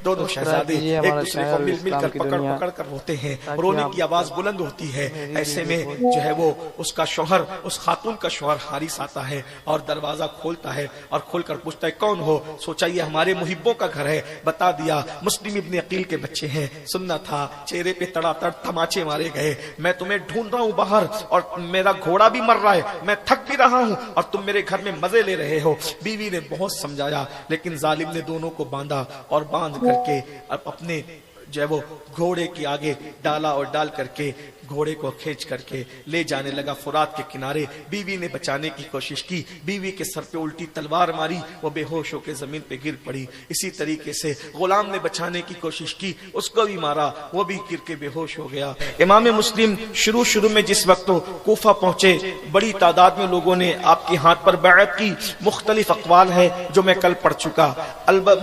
दोनों शहजादे एक दूसरे को मिल मिल कर पकड़ पकड़ कर रोते हैं, रोने की आवाज बुलंद होती है। ऐसे में जो है वो उसका शौहर, उस खातून का शौहर हारिस आता है और दरवाजा खोलता है और खोल कर पूछता है कौन हो? सोचा ये हमारे मुहिब्बों का घर है, बता दिया मुस्लिम इब्ने अकील के बच्चे हैं। सुनना था, चेहरे पे तड़ातड़ तमाचे मारे गए, मैं तुम्हें ढूंढ रहा हूं बाहर और मेरा घोड़ा भी मर रहा है, मैं थक भी रहा हूं और तुम मेरे घर में मजे ले रहे हो। बीवी ने बहुत समझाया लेकिन जालिम ने दोनों को बांधा और बांध करके अपने जो है वो घोड़े के आगे डाला और डाल करके घोड़े को खींच करके ले जाने लगा फुरात के किनारे। बीवी ने बचाने की कोशिश की, बीवी के सर पे उल्टी तलवार मारी, वो बेहोश होकर जमीन पे गिर पड़ी। इसी तरीके से गुलाम ने बचाने की कोशिश की, उसको भी मारा, वो भी गिर के बेहोश हो गया। इमाम मुस्लिम शुरू में जिस वक्त कूफा पहुंचे, बड़ी तादाद में लोगों ने आपके हाथ पर बैअत की। मुख्तलिफ अक़वाल है जो मैं कल पढ़ चुका।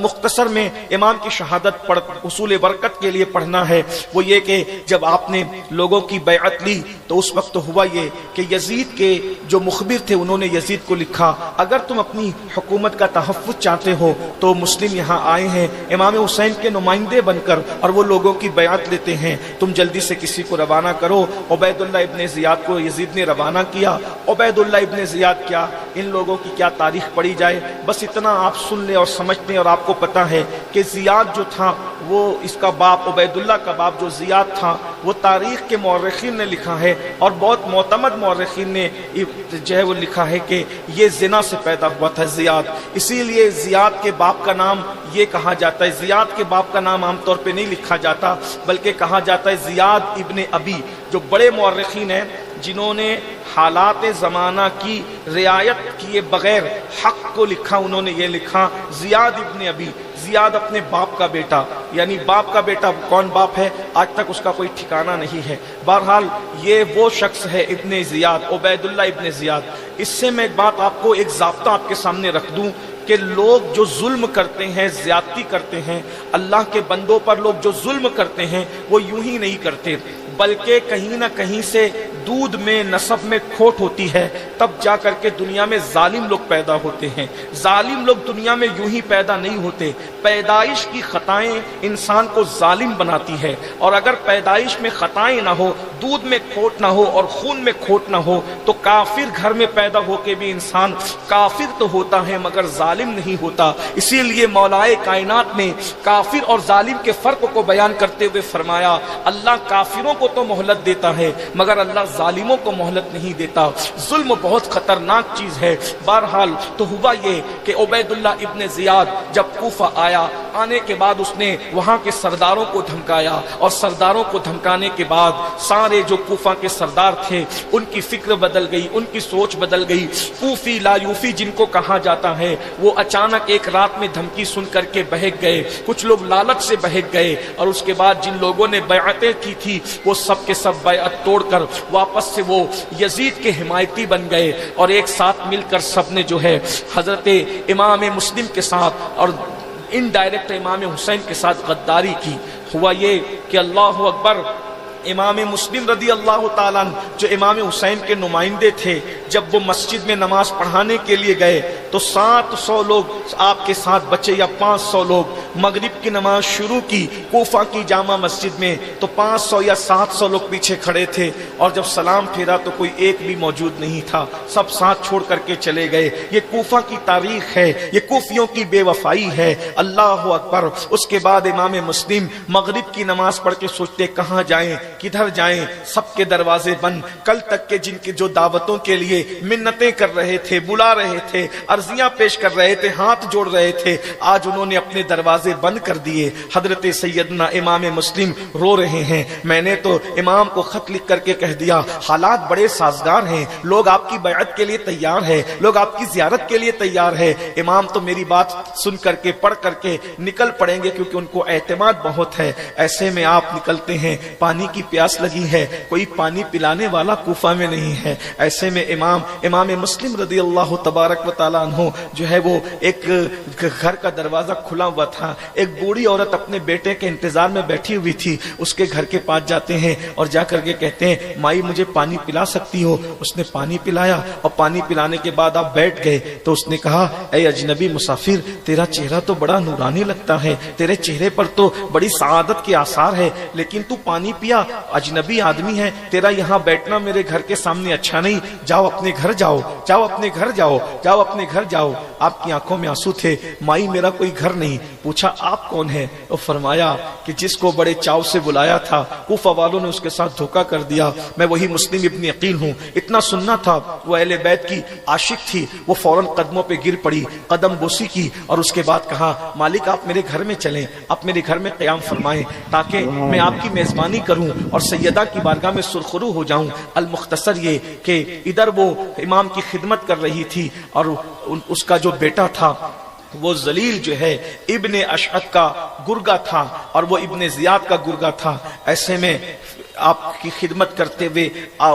मुख्तसर में इमाम की शहादत पढ़ उसूल बरकत के लिए पढ़ना है वो ये कि जब आपने लोगों की बैअत ली तो उस वक्त हुआ ये कि यजीद के जो मुखबिर थे उन्होंने यजीद को लिखा अगर तुम अपनी हुकूमत का तहफ़्फ़ुज़ चाहते हो तो मुस्लिम यहाँ आए हैं इमाम हुसैन के नुमाइंदे बनकर और वो लोगों की बैअत लेते हैं, तुम जल्दी से किसी को रवाना करो। उबैदुल्लाह इब्ने ज़ियाद को यजीद ने रवाना किया। उबैदुल्लाह इब्ने ज़ियाद क्या, इन लोगों की क्या तारीख पढ़ी जाए, बस इतना आप सुन ले और समझ लें। और आपको पता है कि ज़ियाद जो था वो इसका बाप उबैदुल्लाह का बाप जो ज़ियाद था वो तारीख के मौरखीन ने लिखा है और बहुत मोतमद मौरखीन ने जो है वो लिखा है कि ये ज़िना से पैदा हुआ था ज़ियाद। इसीलिए ज़ियाद के बाप का नाम ये कहा जाता है, ज़ियाद के बाप का नाम आमतौर पे नहीं लिखा जाता बल्कि कहा जाता है ज़ियाद इब्ने अबी। जो बड़े मौरखीन हैं जिन्होंने हालात ज़माना की रियायत किए बगैर हक को लिखा, उन्होंने ये लिखा ज़ियाद इब्ने अबी, ज़ियाद अपने बाप का बेटा, यानी बाप का बेटा कौन बाप है आज तक उसका कोई ठिकाना नहीं है। बहरहाल ये वो शख्स है Ibn Ziyad, Ubaidullah Ibn Ziyad. इससे मैं एक बात आपको, एक ज़ाब्ता आपके सामने रख दूं कि लोग जो जुल्म करते हैं, ज्यादती करते हैं, अल्लाह के बंदों पर लोग जो जुल्म करते हैं वो यूं ही नहीं करते बल्कि कहीं ना कहीं से दूध में नसब में खोट होती है, तब जा करके दुनिया में जालिम लोग पैदा होते हैं। जालिम लोग दुनिया में यूं ही पैदा नहीं होते, पैदाइश की खताएं इंसान को जालिम बनाती है और अगर पैदाइश में खताएं ना हो, दूध में खोट ना हो और खून में खोट ना हो तो काफिर घर में पैदा होके भी इंसान काफिर तो होता है मगर जालिम नहीं होता। इसीलिए मौलाए कायनात ने काफिर और जालिम के फर्क को बयान करते हुए फरमाया अल्लाह काफिरों को तो मोहलत देता है मगर अल्लाह जालिमों को मोहलत नहीं देता। जुल्म बहुत खतरनाक चीज है। बहरहाल तो हुआ ये कि उबैदुल्लाह इब्ने ज़ियाद जब कूफा आया, आने के बाद उसने वहां के सरदारों को धमकाया और सरदारों को धमकाने के बाद सारे जो कूफा के सरदार थे उनकी फिक्र बदल गई, उनकी सोच बदल गई। कूफी लायूफी जिनको कहा जाता है वो अचानक एक रात में धमकी सुन करके बहक गए, कुछ लोग लालच से बहक गए और उसके बाद जिन लोगों ने बैअतें की थी वो सब के सब बैअत तोड़कर वापस से वो यजीद के हिमायती बन गए और एक साथ मिलकर सब ने जो है हजरत इमाम मुस्लिम के साथ और इनडायरेक्ट इमाम हुसैन के साथ गद्दारी की। हुआ ये कि अल्लाह अकबर, इमाम मुस्लिम रदी अल्लाह ताला जो इमाम हुसैन के नुमाइंदे थे जब वो मस्जिद में नमाज पढ़ाने के लिए गए तो 700 लोग आपके साथ बचे या 500 लोग मगरिब की नमाज शुरू की कूफा की जामा मस्जिद में तो 500 या 700 लोग पीछे खड़े थे और जब सलाम फेरा तो कोई एक भी मौजूद नहीं था, सब साथ छोड़ करके चले गए। ये कूफा की तारीख है, ये कूफियों की बेवफाई है। अल्लाह अकबर। उसके बाद इमाम मुस्लिम मगरिब की नमाज पढ़ के सोचते कहाँ जाएं, किधर जाएं, सबके दरवाजे बंद। कल तक के जिनके जो दावतों के लिए मिन्नतें कर रहे थे, बुला रहे थे, अर्जियां पेश कर रहे थे, हाथ जोड़ रहे थे, आज उन्होंने अपने दरवाजे बंद कर दिए। हजरत सैयदना इमाम मुस्लिम रो रहे हैं। मैंने तो इमाम को खत लिख करके कह दिया हालात बड़े साजगार हैं, लोग आपकी बैअत के लिए तैयार है, लोग आपकी जियारत के लिए तैयार है। इमाम तो मेरी बात सुन करके पढ़ करके निकल पड़ेंगे क्योंकि उनको एतमाद बहुत है। ऐसे में आप निकलते हैं, पानी की प्यास लगी है, कोई पानी पिलाने वाला कूफा में नहीं है। ऐसे में इमाम मुस्लिम रदी अल्लाह तबारक व तआला عنہ جو ہے وہ ایک گھر کا دروازہ کھلا ہوا تھا، ایک بوڑھی عورت اپنے بیٹے کے انتظار میں بیٹھی ہوئی تھی، اس کے گھر کے پاس جاتے ہیں اور جا کر کے کہتے ہیں مائی مجھے پانی پلا سکتی ہو؟ اس نے پانی پلایا اور پانی پلانے کے بعد آپ بیٹھ گئے تو اس نے کہا اے اجنبی مسافر، تیرا چہرہ تو بڑا نورانی لگتا ہے، تیرے چہرے پر تو بڑی سعادت کے آثار ہے، لیکن تو پانی پیا، اجنبی آدمی ہے، تیرا یہاں بیٹھنا میرے گھر کے سامنے اچھا نہیں، جاؤ اپنے گھر جاؤ، جاؤ اپنے گھر جاؤ، جاؤ اپنے گھر جاؤ۔ آپ کی آنکھوں میں آنسو تھے، مائی میرا کوئی گھر نہیں۔ پوچھا آپ کون ہیں؟ اور فرمایا کہ جس کو بڑے چاو سے بلایا تھا کوفہ والوں نے اس کے ساتھ دھوکہ کر دیا، میں وہی مسلم ابن عقیل ہوں۔ اتنا سننا تھا، وہ اہل بیت کی عاشق تھی، وہ فوراً قدموں پہ گر پڑی، قدم بوسی کی اور اس کے بعد کہا مالک آپ میرے گھر میں چلیں، آپ میرے گھر میں قیام فرمائیں تاکہ میں آپ کی میزبانی کروں اور سیدہ کی بارگاہ میں سرخرو ہو جاؤں۔ المختصر یہ کہ ادھر وہ امام کی خدمت کر رہی تھی اور اس کا جو بیٹا تھا وہ ذلیل جو ہے ابن اشعث کا گرگا تھا اور وہ ابن زیاد کا گرگا تھا۔ ایسے میں آپ کی خدمت کرتے ہوئے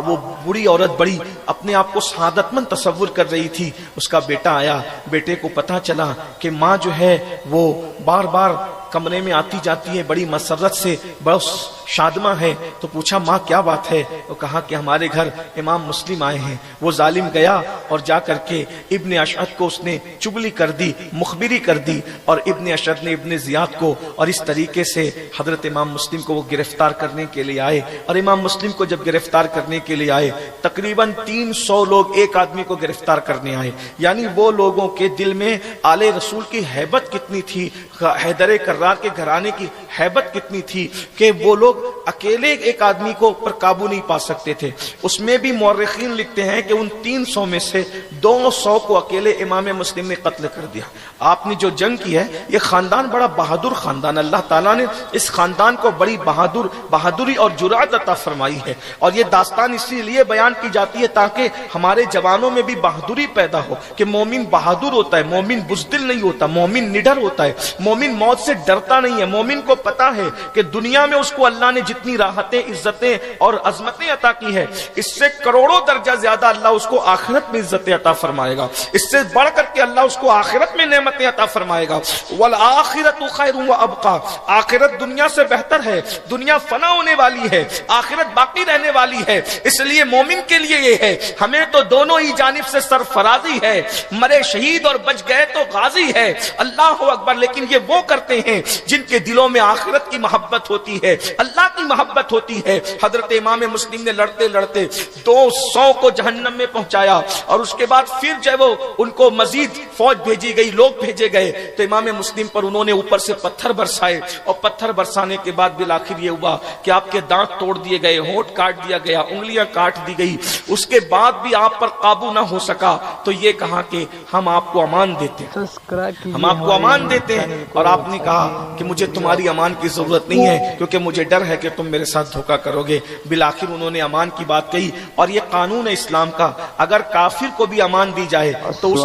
وہ بڑی عورت بڑی اپنے آپ کو سعادت مند تصور کر رہی تھی۔ اس کا بیٹا آیا، بیٹے کو پتا چلا کہ ماں جو ہے وہ بار بار کمرے میں آتی جاتی ہے، بڑی مسرت سے، بڑا شادمہ ہے، تو پوچھا ماں کیا بات ہے؟ وہ کہا کہ ہمارے گھر امام مسلم آئے ہیں۔ وہ ظالم گیا اور جا کر کے ابن اشعث کو اس نے چگلی کر دی، مخبری کر دی، اور ابن اشعث نے ابن زیاد کو، اور اس طریقے سے حضرت امام مسلم کو وہ گرفتار کرنے کے لیے آئے۔ اور امام مسلم کو جب گرفتار کرنے کے لیے آئے تقریباً 300 لوگ ایک آدمی کو گرفتار کرنے آئے، یعنی وہ لوگوں کے دل میں آل رسول کی ہیبت کتنی تھی، حیدر کرار کے گھرانے کی ہیبت کتنی تھی کہ وہ لوگ اکیلے ایک آدمی کو پر قابو نہیں پا سکتے تھے۔ اس میں بھی مورخین لکھتے ہیں کہ ان 300 میں سے 200 کو اکیلے امام مسلم نے قتل کر دیا۔ آپ نے جو جنگ کی ہے، یہ خاندان بڑا بہادر خاندان، اللہ تعالیٰ نے اس خاندان کو بڑی بہادری اور جرأت عطا فرمائی ہے، اور یہ داستان اسی لیے بیان کی جاتی ہے تاکہ ہمارے جوانوں میں بھی بہادری پیدا ہو کہ مومن بہادر ہوتا ہے، مومن بزدل نہیں ہوتا، مومن نڈر ہوتا ہے، مومن موت سے ڈرتا نہیں ہے، مومن کو پتا ہے کہ دنیا میں اس کو اللہ نے جتنی راحتیں، عزتیں اور عظمتیں عطا کی ہے، اس سے کروڑوں درجہ زیادہ اللہ اس کو آخرت میں عزتیں عطا فرمائے گا، اس سے بڑھ کر کے اللہ اس کو آخرت میں نعمتیں عطا فرمائے گا۔ والآخرۃ خیر وابقیٰ، آخرت دنیا سے بہتر ہے، دنیا فنا ہونے والی ہے، آخرت باقی رہنے والی ہے، اس لیے مومن کے لیے یہ ہے ہمیں تو دونوں ہی جانب سے سرفرازی ہے، مرے شہید اور بچ گئے تو غازی ہے، اللہ اکبر۔ لیکن یہ وہ کرتے ہیں جن کے دلوں میں آخرت کی محبت ہوتی ہے، اللہ کی محبت ہوتی ہے۔ حضرت امام مسلم نے لڑتے لڑتے 200 کو جہنم میں پہنچایا، اور اس کے بعد پھر جو وہ ان کو مزید فوج بھیجی گئی، لوگ بھیجے گئے، تو امام مسلم پر انہوں نے اوپر سے پتھر برسائے، اور پتھر برسانے کے بعد بالآخر یہ ہوا کہ آپ کے دانت توڑ دیے گئے، ہونٹ کاٹ دیا گیا، انگلیاں کاٹ دی گئی، اس کے بعد بھی آپ پر قابو نہ ہو سکا، تو یہ کہا کہ ہم آپ کو امان دیتے ہیں، ہم آپ کو امان دیتے ہیں، اور آپ نے کہا کہ مجھے تمہاری امان کی ضرورت نہیں ہے کیونکہ مجھے ڈر ہے کہ تم میرے ساتھ دھوکہ کرو گے۔ بالآخر انہوں نے امان کی بات کہی، اور یہ قانون ہے اسلام کا، اگر کافر کو بھی امان دی جائے تو اس